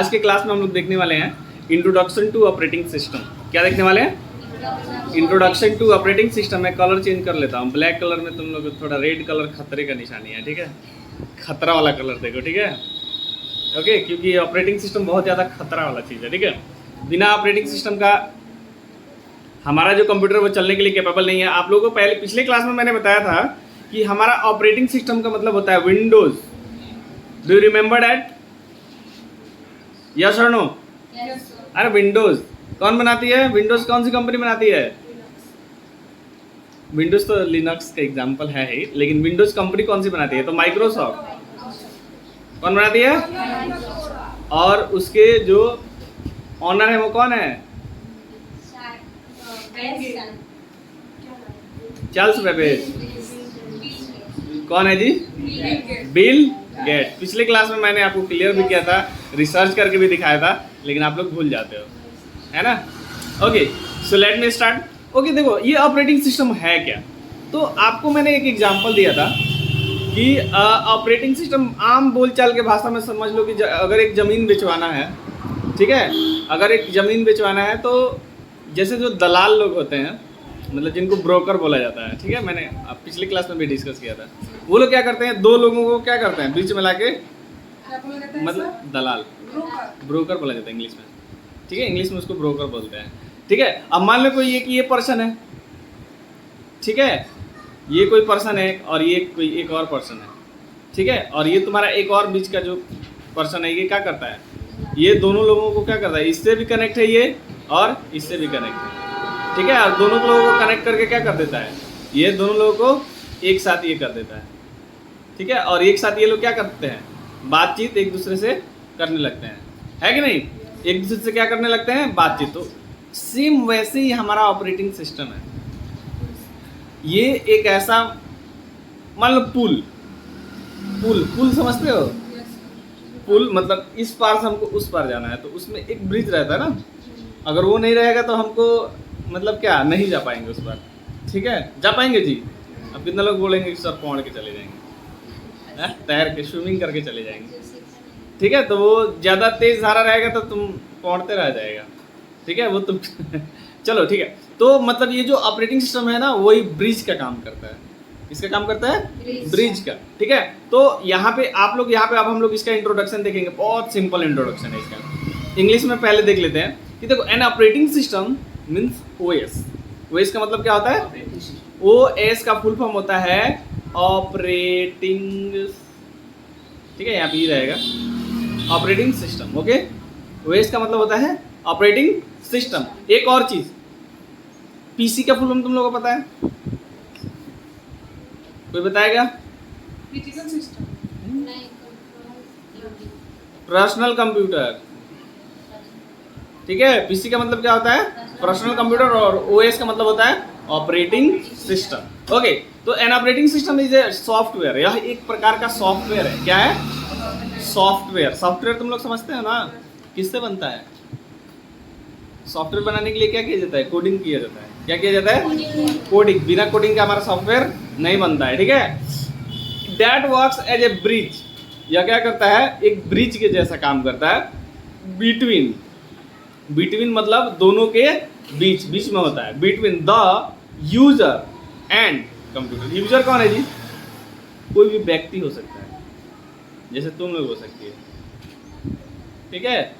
आज के क्लास में हम लोग देखने वाले हैं इंट्रोडक्शन टू ऑपरेटिंग सिस्टम। क्या देखने वाले हैं? Introduction to operating system. मैं कलर चेंज कर लेता हूँ, ब्लैक कलर में तुम लोग थोड़ा रेड कलर खतरे का निशानी है, ठीक है? खतरा वाला कलर देखो, ठीक है? ओके, क्योंकि ऑपरेटिंग सिस्टम बहुत ज़्यादा खतरा वाला चीज़ है, ठीक है? बिना ऑपरेटिंग सिस्टम का हमारा जो कंप्यूटर वो चलने के लिए कैपेबल नहीं है। आप लोगों को पहले पिछले क्लास में मैंने बताया था कि हमारा ऑपरेटिंग सिस्टम का मतलब होता है Windows. Do you remember that? Yes और नो? अरे विंडोज कौन बनाती है? विंडोज कौन सी कंपनी बनाती है? विंडोज तो लिनक्स का एग्जांपल है ही, लेकिन विंडोज कंपनी कौन सी बनाती है? तो माइक्रोसॉफ्ट। कौन बनाती है? और उसके जो ऑनर है वो कौन है? Charles Babbage. कौन है जी? Bill Gate. पिछले क्लास में मैंने आपको क्लियर भी किया था, रिसर्च करके भी दिखाया था, लेकिन आप लोग भूल जाते हो, है ना? Okay, so let me start. Okay, देखो ये ऑपरेटिंग सिस्टम है क्या। तो आपको मैंने एक एग्जांपल दिया था कि ऑपरेटिंग सिस्टम आम बोलचाल के भाषा में समझ लो कि अगर एक ज़मीन बेचवाना है, ठीक है, अगर एक ज़मीन बेचवाना है तो जैसे जो दलाल लोग होते हैं, मतलब जिनको ब्रोकर बोला जाता है, ठीक है, मैंने पिछली क्लास में भी डिस्कस किया था। वो लोग क्या करते हैं, दो लोगों को क्या करते हैं बीच में लाके, मतलब दलाल, ब्रोकर बोला जाता है इंग्लिश में, ठीक है? इंग्लिश में उसको ब्रोकर बोलते हैं, ठीक है? अब मान लो कोई ये पर्सन है, ठीक है, ये कोई पर्सन है और ये कोई एक और पर्सन है, ठीक है, और ये तुम्हारा एक और बीच का जो पर्सन है, ये क्या करता है, ये दोनों लोगों को क्या करता है, इससे भी कनेक्ट है ये और इससे भी कनेक्ट है, ठीक है, और दोनों लोगों को कनेक्ट करके क्या कर देता है, ये दोनों लोगों को एक साथ ये कर देता है, ठीक है, और एक साथ ये लोग क्या करते हैं, बातचीत एक दूसरे से करने लगते हैं, है कि नहीं? एक दूसरे से क्या करने लगते हैं, बातचीत। तो सेम वैसे ही हमारा ऑपरेटिंग सिस्टम है। ये एक ऐसा, मान लो पुल समझते हो? पुल मतलब इस पार से हमको उस पार जाना है, तो उसमें एक ब्रिज रहता है ना, अगर वो नहीं रहेगा तो हमको मतलब क्या नहीं जा पाएंगे उस पर, ठीक है? जा पाएंगे जी? अब कितने लोग बोलेंगे कि सर पौड़ के चले जाएंगे, तैर के स्विमिंग करके चले जाएंगे, ठीक है? तो वो ज़्यादा तेज धारा रहेगा तो तुम पौड़ते रह जाएगा, ठीक है? वो तुम चलो ठीक है। तो मतलब ये जो ऑपरेटिंग सिस्टम है ना, वही ब्रिज का काम करता है। इसका काम करता है ब्रिज का, ठीक है? तो यहाँ पे आप लोग, यहाँ पे अब हम लोग इसका इंट्रोडक्शन देखेंगे। बहुत सिंपल इंट्रोडक्शन है इसका। इंग्लिश में पहले देख लेते हैं कि देखो, an operating system means OS. OS का मतलब क्या होता है? ओएस का फुल फॉर्म होता है ऑपरेटिंग, ठीक है, यहाँ पे ही रहेगा ऑपरेटिंग सिस्टम। ओके, ओएस का मतलब होता है ऑपरेटिंग सिस्टम। एक और चीज, पीसी का फुल फॉर्म तुम लोगों को पता है? कोई बताएगा? पर्सनल कंप्यूटर, ठीक है? पीसी का मतलब क्या होता है? Personal computer. और ओएस का मतलब होता है ऑपरेटिंग सिस्टम। ओके, तो an operating system is a software. यह एक प्रकार का सॉफ्टवेयर है। क्या है? सॉफ्टवेयर। सॉफ्टवेयर तुम लोग समझते हो ना, किससे बनता है? सॉफ्टवेयर बनाने के लिए क्या किया जाता है? कोडिंग किया जाता है। क्या किया जाता है? कोडिंग। बिना कोडिंग का हमारा सॉफ्टवेयर नहीं बनता है, ठीक है? That works as a bridge. यह क्या करता है? एक ब्रिज के जैसा काम करता है। बिटवीन मतलब दोनों के बीच में होता है। Between the user and computer. User कौन है जी? कोई भी व्यक्ति हो सकता है, जैसे तुम लोग हो सकती है, ठीक है?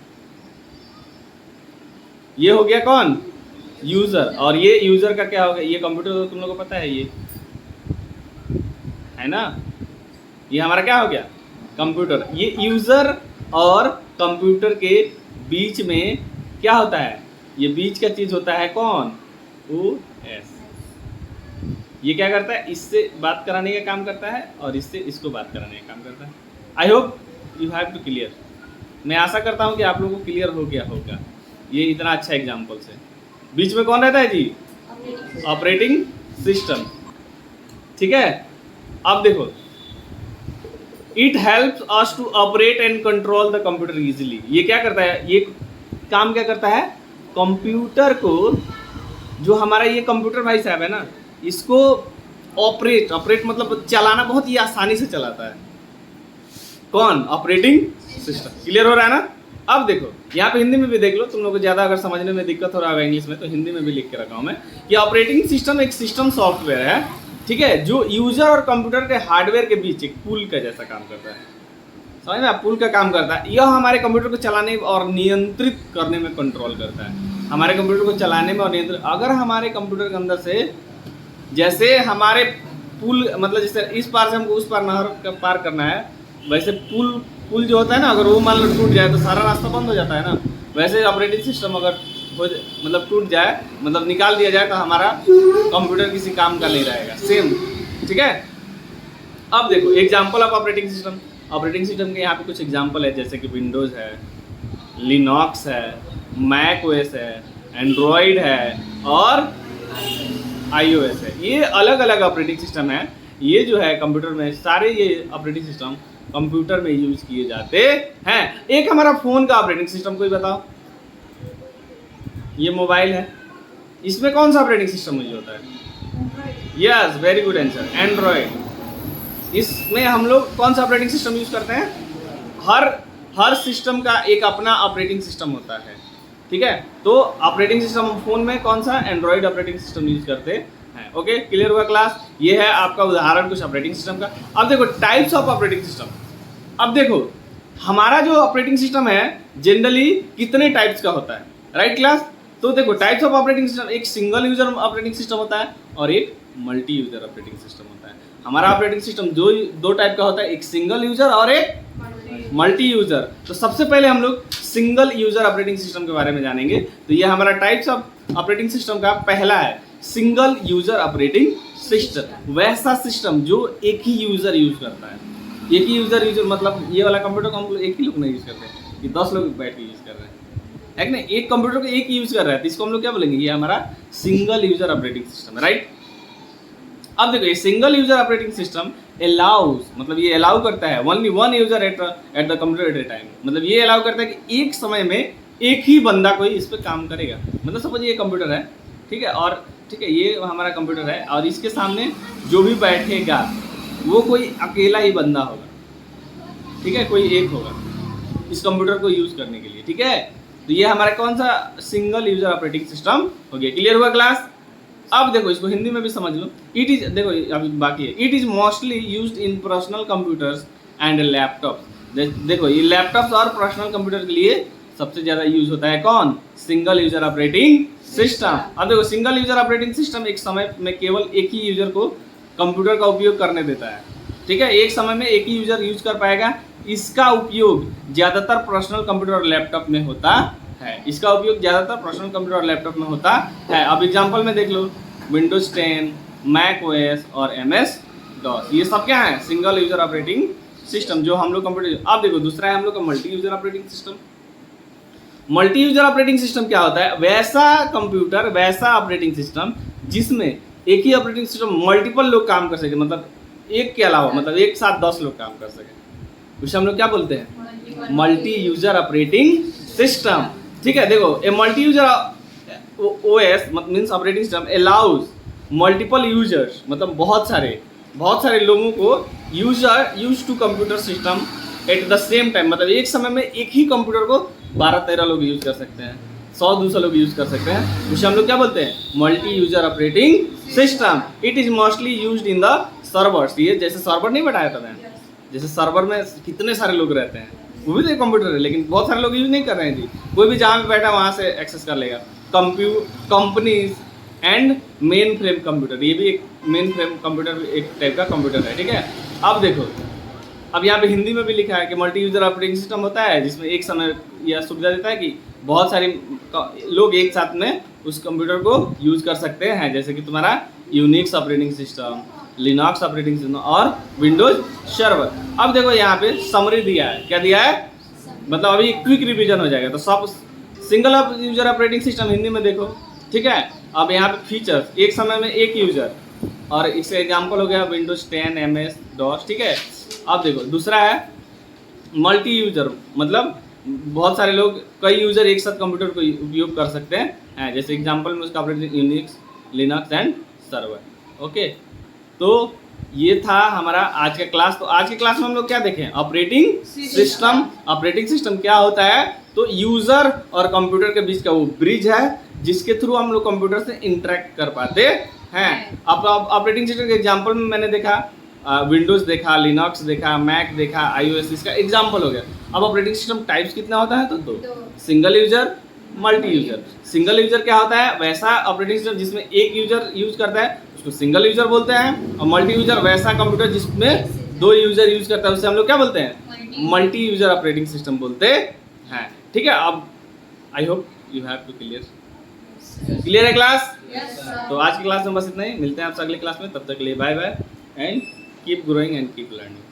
ये हो गया कौन? यूजर। और ये यूजर का क्या हो गया? ये कंप्यूटर तो तुम लोगों को पता है, ये है ना, ये हमारा क्या हो गया? कंप्यूटर। ये यूजर और कंप्यूटर के बीच में क्या होता है? ये बीच का चीज होता है कौन? ओएस। ये क्या करता है? इससे बात कराने का काम करता है और इससे इसको बात कराने का काम करता है। I hope you have to clear. मैं आशा करता हूँ कि आप लोगों को क्लियर हो गया होगा ये इतना अच्छा एग्जाम्पल से। बीच में कौन रहता है जी? ऑपरेटिंग सिस्टम, ठीक है? अब देखो, it helps us to operate and control the computer easily. ये क्या करता है? ये काम क्या करता है? कंप्यूटर को, जो हमारा ये कंप्यूटर भाई साहब है ना, इसको ऑपरेट मतलब चलाना बहुत ही आसानी से चलाता है। कौन? Operating system. क्लियर हो रहा है ना? अब देखो यहाँ पे हिंदी में भी देख लो, तुम लोग को ज़्यादा अगर समझने में दिक्कत हो रहा है इंग्लिश में तो हिंदी में भी लिख के रखा हूँ मैं कि ऑपरेटिंग सिस्टम एक सिस्टम सॉफ्टवेयर है, ठीक है, जो यूजर और कंप्यूटर के हार्डवेयर के बीच एक पुल का जैसा काम करता है। समझ में, पुल का काम करता है। यह हमारे कंप्यूटर को चलाने और नियंत्रित करने में कंट्रोल करता है, हमारे कंप्यूटर को चलाने में और नियंत्रित। अगर हमारे कंप्यूटर के अंदर से जैसे हमारे पुल मतलब जैसे इस पार से हमको उस पार नहर पार करना है, वैसे पुल जो होता है ना, अगर वो मान लो टूट जाए तो सारा रास्ता बंद हो जाता है ना, वैसे ऑपरेटिंग सिस्टम अगर मतलब टूट जाए, मतलब निकाल दिया जाए तो हमारा कंप्यूटर किसी काम का नहीं रहेगा, सेम, ठीक है। अब देखो example of operating system. Operating system के यहाँ पे कुछ एग्जाम्पल है, जैसे कि विंडोज़ है, लिनक्स है, मैक ओएस है, एंड्रॉयड है और iOS है। ये अलग अलग ऑपरेटिंग सिस्टम है। ये जो है कंप्यूटर में सारे ये ऑपरेटिंग सिस्टम कंप्यूटर में यूज किए जाते हैं। एक हमारा फोन का ऑपरेटिंग सिस्टम कोई बताओ, ये मोबाइल है, इसमें कौन सा ऑपरेटिंग सिस्टम यूज होता है? Yes, very good answer, Android. इसमें हम लोग कौन सा ऑपरेटिंग सिस्टम यूज करते हैं? हर सिस्टम का एक अपना ऑपरेटिंग सिस्टम होता है, ठीक है। तो ऑपरेटिंग सिस्टम फोन में कौन सा? एंड्रॉयड ऑपरेटिंग सिस्टम यूज करते हैं। ओके, क्लियर हुआ क्लास? ये है आपका उदाहरण कुछ ऑपरेटिंग सिस्टम का। अब देखो टाइप्स ऑफ ऑपरेटिंग सिस्टम। अब देखो हमारा जो ऑपरेटिंग सिस्टम है जनरली कितने टाइप्स का होता है, राइट क्लास? तो देखो टाइप्स ऑफ ऑपरेटिंग सिस्टम, एक सिंगल यूजर ऑपरेटिंग सिस्टम होता है और एक मल्टी यूजर ऑपरेटिंग सिस्टम होता है। हमारा ऑपरेटिंग सिस्टम दो टाइप का होता है, एक सिंगल यूजर और एक मल्टी यूजर। तो सबसे पहले हम लोग सिंगल यूजर ऑपरेटिंग सिस्टम के बारे में जानेंगे। तो ये हमारा टाइप्स ऑफ ऑपरेटिंग सिस्टम का पहला है सिंगल यूजर ऑपरेटिंग सिस्टम। वैसा सिस्टम जो एक ही यूजर यूज करता है। एक ही यूजर मतलब ये वाला कंप्यूटर को हम लोग एक ही लोग नहीं यूज करते हैं, ये 10 लोग बैठ के यूज कर रहे हैं, है कि नहीं? एक कंप्यूटर को एक ही यूज कर रहा है, तो इसको हम लोग क्या बोलेंगे? ये हमारा सिंगल यूजर ऑपरेटिंग सिस्टम है, राइट? अब देखो ये single user operating system allows, मतलब ये अलाउ करता है only one user at the computer eight A time. मतलब ये अलाउ करता है कि एक समय में एक ही बंदा कोई इस पर काम करेगा। मतलब सपोज ये कंप्यूटर है, ठीक है, और ठीक है ये हमारा कंप्यूटर है और इसके सामने जो भी बैठेगा वो कोई अकेला ही बंदा होगा, ठीक है, कोई एक होगा इस कंप्यूटर को यूज करने के लिए, ठीक है। तो ये हमारा कौन सा? सिंगल यूजर ऑपरेटिंग सिस्टम हो गया। क्लियर हुआ क्लास? अब देखो इसको हिंदी में भी समझ लो। इट इज, देखो अभी बाकी है, it is mostly used in personal computers and laptop. देखो ये लैपटॉप्स और पर्सनल कंप्यूटर के लिए सबसे ज्यादा यूज होता है कौन? Single user operating system. अब देखो सिंगल यूजर ऑपरेटिंग सिस्टम एक समय में केवल एक ही यूजर को कंप्यूटर का उपयोग करने देता है, ठीक है, एक समय में एक ही यूजर यूज कर पाएगा। इसका उपयोग ज्यादातर पर्सनल कंप्यूटर और लैपटॉप में होता है। इसका उपयोग ज्यादातर पर्सनल कंप्यूटर और लैपटॉप में होता है। अब एग्जांपल में देख लो, विंडोज 10, मैक ओएस और MS DOS, ये सब क्या है? सिंगल यूजर ऑपरेटिंग सिस्टम जो हम लोग कंप्यूटर। अब देखो दूसरा है हम लोग का multi user operating system. Multi user operating system क्या होता है? वैसा कंप्यूटर, वैसा ऑपरेटिंग सिस्टम जिसमें एक ही ऑपरेटिंग सिस्टम मल्टीपल लोग काम कर सके, मतलब एक के अलावा, मतलब एक साथ 10 लोग काम कर सके, उसे हम लोग क्या बोलते हैं? मल्टी यूजर ऑपरेटिंग सिस्टम, ठीक है। देखो a multi user OS means operating system allows multiple users, मतलब बहुत सारे लोगों को use to computer system at the same time. मतलब एक समय में एक ही कंप्यूटर को 12-13 लोग यूज कर सकते हैं, 100-200 लोग यूज कर सकते हैं। उसे हम लोग क्या बोलते हैं? Multi user operating system. It is mostly used in the servers. ये जैसे सर्वर नहीं बताया था मैं, जैसे सर्वर में कितने सारे लोग रहते हैं, वो भी तो एक कंप्यूटर है, लेकिन बहुत सारे लोग यूज नहीं कर रहे हैं जी। कोई भी जहाँ पे बैठा वहाँ से एक्सेस कर लेगा। Companies and main frame computer, ये भी एक मेन फ्रेम कंप्यूटर, एक टाइप का कंप्यूटर है, ठीक है। अब देखो अब यहाँ पे हिंदी में भी लिखा है कि मल्टी यूजर ऑपरेटिंग सिस्टम होता है जिसमें एक समय यह सुविधा देता है कि बहुत सारे लोग एक साथ में उस कंप्यूटर को यूज कर सकते हैं, जैसे कि तुम्हारा Unix operating system, Linux operating system और विंडोज सर्वर। अब देखो यहाँ पे समरी दिया है, क्या दिया है? मतलब अभी क्विक रिवीजन हो जाएगा। तो सब single user operating system Hindi में देखो, ठीक है। अब यहाँ पे फीचर्स, एक समय में एक यूजर, और इसका एग्जाम्पल हो गया विंडोज 10, MS DOS, ठीक है। अब देखो दूसरा है मल्टी यूजर, मतलब बहुत सारे लोग, कई यूजर एक साथ कंप्यूटर को उपयोग कर सकते हैं, जैसे एग्जाम्पल में उसका operating Unix, Linux and server. Okay, तो ये था हमारा आज का क्लास। तो आज के क्लास में हम लोग क्या देखें? Operating system. ऑपरेटिंग सिस्टम क्या होता है? तो यूजर और कंप्यूटर के बीच का वो ब्रिज है जिसके थ्रू हम लोग कंप्यूटर से इंटरेक्ट कर पाते हैं। अब ऑपरेटिंग सिस्टम के एग्जांपल में मैंने देखा विंडोज देखा, लिनक्स देखा, मैक देखा, आईओएस, इसका एग्जांपल हो गया। अब ऑपरेटिंग सिस्टम टाइप्स कितना होता है? तो दो, single user, multi user. Single user क्या होता है? वैसा ऑपरेटिंग सिस्टम जिसमें एक यूजर यूज करता है उसको सिंगल यूजर बोलते हैं, और मल्टी यूजर वैसा कंप्यूटर जिसमें दो यूजर यूज करता है उसे हम लोग क्या बोलते हैं? मल्टी यूजर ऑपरेटिंग सिस्टम बोलते हैं। ठीक है, अब I hope you have to clear है क्लास? तो आज की क्लास में बस इतना ही, मिलते हैं आपसे अगली क्लास में, तब तक के लिए bye bye and keep growing and keep learning.